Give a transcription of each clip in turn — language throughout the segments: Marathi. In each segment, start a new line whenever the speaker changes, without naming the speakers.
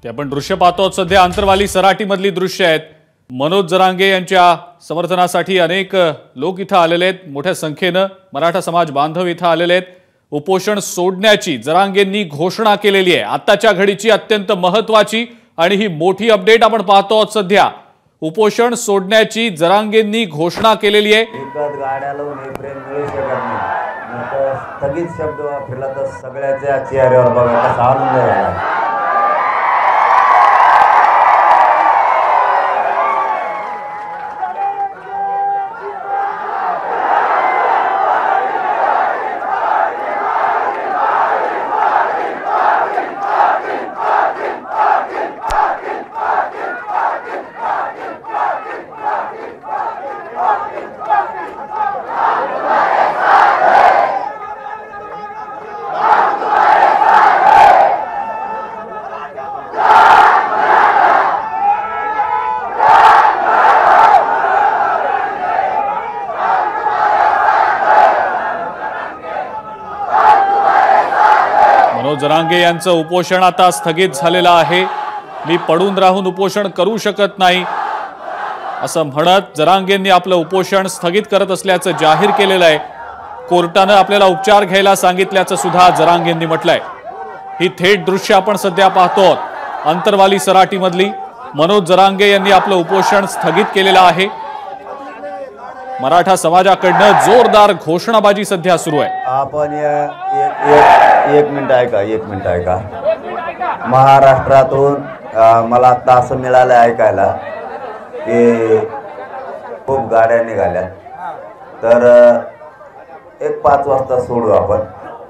ते आपण दृश्य पाहतो सध्या अंतरवाली सराटी मधली दृश्य आहेत। मनोज जरांगे यांच्या समर्थनासाठी अनेक लोक इथं आलेले आहेत। मोठ्या संख्येने मराठा समाज बांधव इथं आलेले आहेत। उपोषण सोडण्याची जरांगेंनी घोषणा केलेली आहे। आताच्या घडीची अत्यंत महत्त्वाची आणि ही मोठी अपडेट आपण पाहतो सध्या। उपोषण सोडण्याची जरांगेंनी घोषणा केलेली आहे।
एकच गाड्या लावून हे प्रेम मिळू शकत नाही। स्थगित शब्द वापरला तर सगळ्याच्या चेहऱ्यावर बघा कसा आनंद झाला।
मनोज जरांगे यांचं उपोषण आता स्थगित झालेलं आहे। मी पडून राहून उपोषण करू शकत नाही असं म्हणत जरांगेंनी आपलं उपोषण स्थगित करत असल्याचं जाहीर केलेलं आहे। कोर्टाने आपल्याला उपचार घ्यायला सांगितल्याचं सुद्धा जरांगेंनी म्हटलंय। ही थेट दृश्य आपण सध्या पाहतो अंतरवाली सराटी मधली। मनोज जरांगे यांनी आपलं उपोषण स्थगित केलेलं आहे। मराठा समाजाकडनं जोरदार घोषणाबाजी सध्या सुरू आहे।
आपण एक मिनिट ऐका। महाराष्ट्रातून मला आता असं मिळालं ऐकायला की खूप गाड्या निघाल्या, तर एक 5 वाजता सोडू आपण,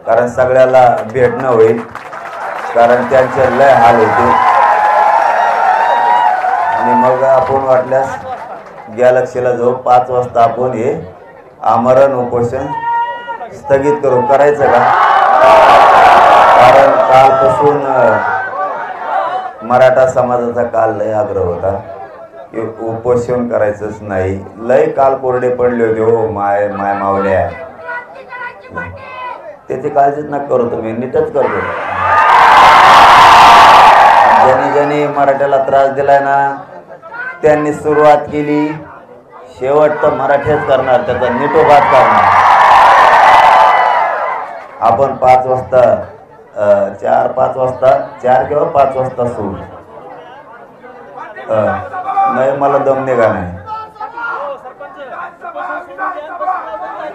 कारण सगळ्याला भेटणं होईल, कारण त्यांचे लय हाल होते। आणि मग आपण वाटल्यास गॅलेक्सीला जाऊ। 5 वाजता आपण हे आमरण उपोषण स्थगित करू। करायचं का? कारण कालपासून मराठा समाजाचा काल लय आग्रह होता की उपोषण करायचंच नाही। लय काल कोरडे पडले होते हो माय मावल्या। त्याची काळजीच नका करू, तुम्ही नीटच करतो। ज्यांनी मराठ्याला त्रास दिलाय ना त्यांनी सुरुवात केली, शेवट तर मराठीच करणार, त्याचा नीटोबात करणार। आपण 5 वाजता 4-5 वाजता 4 किंवा 5 वाजता सोडू। नाही मला दम निघा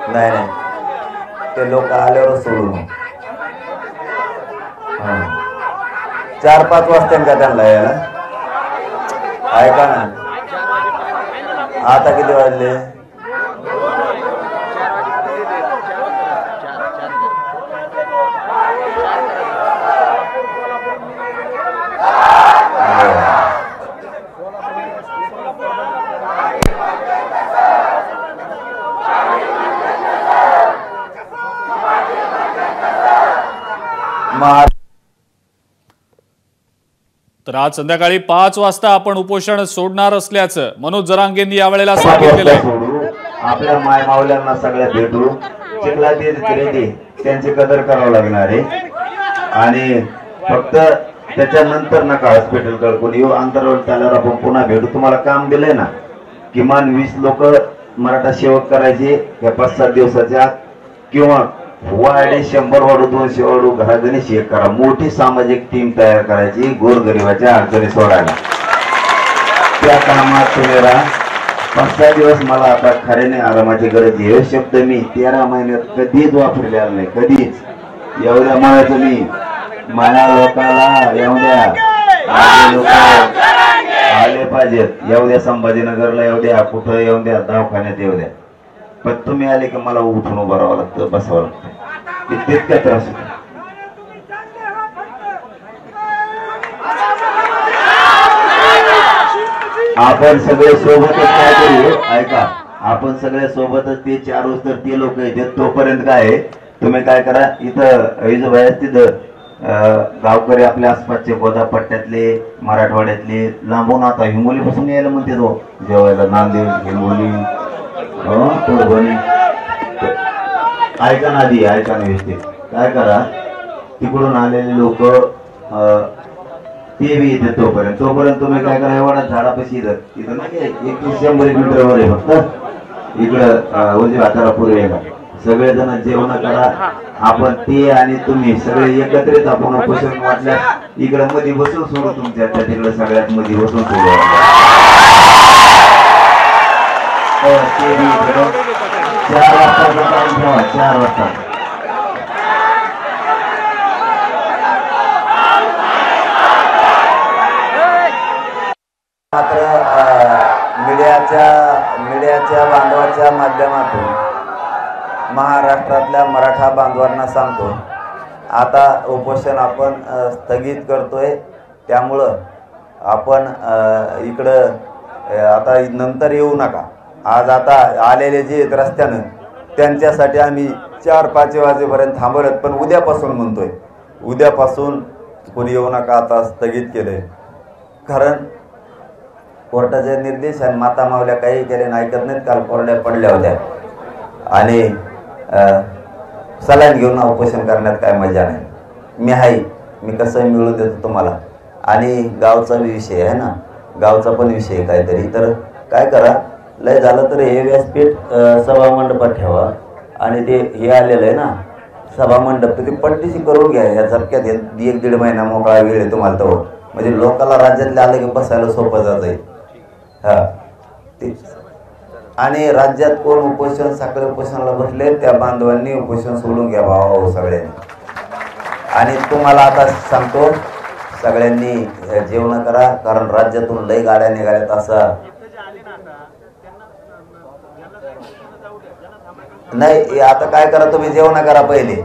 नाही ते लोक आल्यावर सोडू। 4-5 वाजता का त्यांना यायला? ऐका ना, आता किती वाजले?
तर आज संध्याकाळी 5 वाजता आपण उपोषण सोडणार असल्याचं मनोज जरांगेंनी यावेळेला सांगितलेलं आहे।
आपल्या माय मावल्यांना सगळ्या भेटू, चिखला त्यांची कदर करावं लागणार आहे। आणि फक्त त्याच्यानंतर नका हॉस्पिटल कडून येऊ, अंतरावर चालल्यावर आपण पुन्हा भेटू। तुम्हाला काम दिलंय ना, किमान 20 लोक मराठा सेवक करायचे या 5-7 दिवसाच्या, किंवा वाढे 100 वाढू 200 वाढू, घरागणेश एक करा। मोठी सामाजिक टीम तयार करायची गोरगरिबाच्या अडचणी सोडायला। त्या कामात तुम्ही राहा। 5-6 दिवस मला आता खऱ्याने आरामाची गरज आहे। हे शब्द मी 13 महिन्यात कधीच वापरलेला नाही, कधीच। एवढ्या म्हणायचं मी माझ्या लोकाला एवढ्या लोक आले पाहिजेत, एवढ्या संभाजीनगरला एवढ्या कुठं एवढ्या दवाखान्यात एवढ्या, पण तुम्ही आले की मला उठून उभं राहावं लागतं, बसावं लागतं, तितक्या त्रास होतो। आपण सगळे सोबतच काय करू, ऐका, आपण सगळे सोबतच ते 4 रोज तर ते लोक येतात, तोपर्यंत काय आहे तुम्ही काय करा, इथं बाहेर तिथं गावकरी आपल्या आसपासचे गोदापट्ट्यातले मराठवाड्यातले लांबून आता हिंगोली पासून यायला म्हणते तो जेवायला, नांदेड हिंगोली ऐका ना आधी, ऐका ना व्यवस्थित, काय करा तिकडून आलेले लोक ते बी येते तोपर्यंत तुम्ही काय करा, एवढा झाडापाशी इथं नाही 100 मीटरवर आहे फक्त, इकडं उजव्या हाताला पूर्वे का सगळेजण जेवण करा. आपण ते आणि तुम्ही सगळे एकत्रित आपण उपोषण वाटल्या इकडे मध्ये बसून सोडू, तुमच्या त्या तिकडे सगळ्यात मध्ये बसून सोडू. ते बी 4 वाजता टाइम ठेवा, 4 वाजता. मात्र मीडियाच्या बांधवाच्या माध्यमातून महाराष्ट्रातल्या मराठा बांधवांना सांगतो, आता उपोषण आपण स्थगित करतोय. त्यामुळं आपण इकडं आता नंतर येऊ नका. आज आता आलेले जे रस्त्यानं त्यांच्यासाठी आम्ही 4-5 वाजेपर्यंत थांबवलं, पण उद्यापासून म्हणतोय, उद्यापासून कोणी येऊ नका, आता स्थगित केलंय. कारण कोर्टाचे निर्देश आणि माता मावल्या काही केले नाही, ऐकत नाहीत. काल कोरड्या पडल्या होत्या आणि सलाईन घेऊन उपोषण करण्यात काय मजा नाही. मी आहे, मी कसं मिळवून देतो तुम्हाला. आणि गावचा विषय आहे ना, गावचा पण विषय काहीतरी, तर काय करा, लय झालं तर हे व्यासपीठ सभामंडपात ठेवा. आणि ते हे आलेलं आहे ना सभामंडप, तर ते पट्टीशी करून घ्या. या झटक्यात 1-1.5 महिना मोकळा वेळ आहे तुम्हाला, तो म्हणजे लोकांना राज्यातले आलं की बसायला सोपं जात आहे. हां ते आणि राज्यात कोण उपोषण साखळी उपोषणाला बसले त्या बांधवांनी उपोषण सोडून घ्या भाऊ सगळ्यांनी. आणि तुम्हाला आता सांगतो, सगळ्यांनी जेवण करा, कारण राज्यातून लई गाड्या निघाल्यात. असं नाही, आता काय करा, तुम्ही जेवण करा, पहिले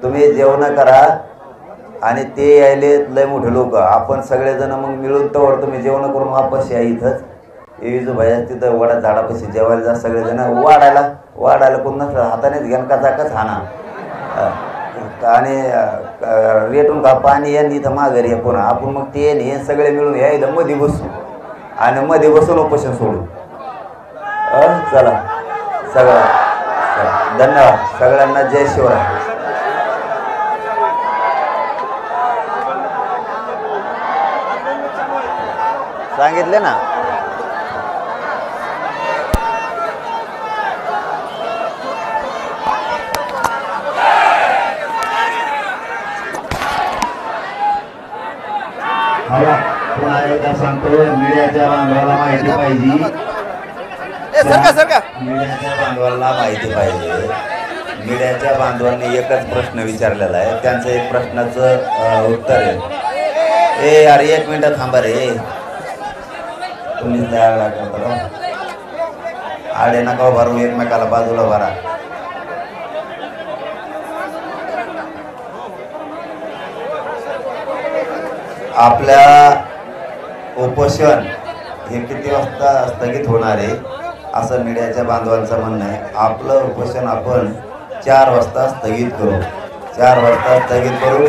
तुम्ही जेवण करा. आणि ते यायले लय मोठे लोक, आपण सगळेजण मग मिळून तर तुम्ही जेवण करून वापस या. इथंच जो भैया तिथं वडा झाडापाशी जेवायला जा, सगळेजण वाढायला कोण नसलं हातानेच घेऊन काचाकच हाना. आणि रेटून का पाणी या इथं माघारी या पुन्हा आपण मग ते हे सगळे मिळून यायला मध्ये बसू आणि मध्ये बसून उपोषण सोडू. चला सगळं धन्यवाद सगळ्यांना. जय शिवराय. सांगितले ना. पुन्हा एकदा सांगतो, मीडियाच्या बांधवाला माहिती पाहिजे, मीडियाच्या बांधवाला माहिती पाहिजे. मीडियाच्या बांधवांनी एकच प्रश्न विचारलेला आहे, त्यांचं एक प्रश्नाचं उत्तर आहे. ए अरे 1 मिनिट थांबा रे, तुम्ही तयार लागला आडे नका भरू, एकमेकाला बाजूला भरा. आपल्या उपोषण हे किती वाजता स्थगित होणार आहे असं मीडियाच्या बांधवांचं म्हणणं आहे. आपलं उपोषण आपण 4 वाजता स्थगित करू, 4 वाजता स्थगित करू.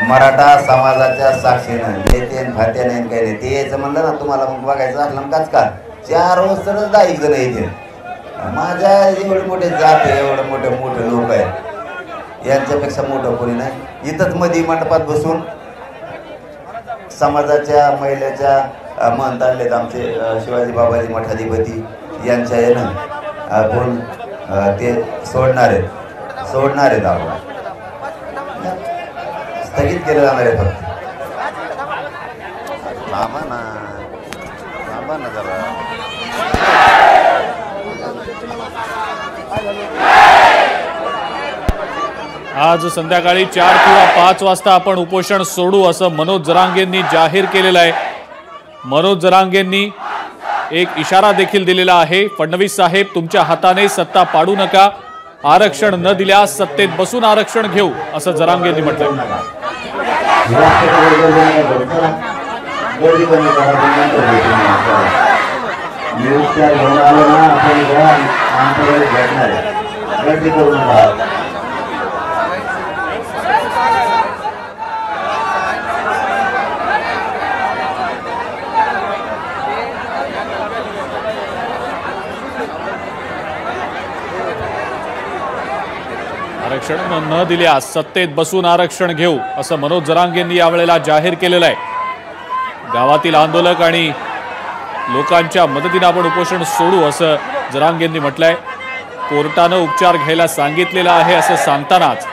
मराठा समाजाच्या साक्षीनं नेते फात्या नाही काही नाही. ते यायचं म्हणलं ना तुम्हाला, मग बघायचं असलं काच का 4 वाजताच 10 जण येते. माझ्या एवढे मोठे जात आहे, एवढे मोठे लोक आहेत, यांच्यापेक्षा मोठं कोणी नाही. इथंच मध्ये मंडपात बसून समाजाच्या महिलेच्या महंत आणलेत आमचे शिवाजी बाबाजी मठाधिपती यांच्या यानं कोण ते सोडणार आहेत. आपण स्थगित केलं जाणार आहे. फक्त थांबा ना जरा.
आज संध्याकाळी 4 किंवा 5 वाजता आपण उपोषण सोडू असं मनोज जरांगेंनी जाहीर केलेलं आहे. मनोज जरांगेंनी एक इशारा देखील दिलेला आहे. फडणवीस साहेब, तुमच्या हाताने सत्ता पाडू नका, आरक्षण न दिल्यास सत्तेत बसून आरक्षण घेऊ असं जरांगेंनी म्हटलं. आरक्षण न दिल्यास सत्तेत बसून आरक्षण घेऊ असं मनोज जरांगेंनी यावेळेला जाहीर केलेलं आहे. गावातील आंदोलक आणि लोकांच्या मदतीने आपण उपोषण सोडू असं जरांगेंनी म्हटलंय। कोर्टानं उपचार घ्यायला सांगितलेलं आहे असं सांगतानाच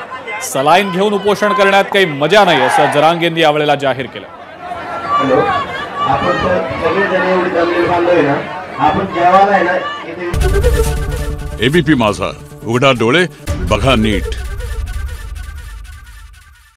सलाईन घेऊन उपोषण करण्यात काही मजा नाही असं जरांगेंनी यावेळेला जाहीर केलं।
हॅलो, आपण सगळेजण एवढी जमलेली बांधलोय ना, आपण जेवायला आहे ना।
एबीपी माझा, उघडा डोळे बघा नीट।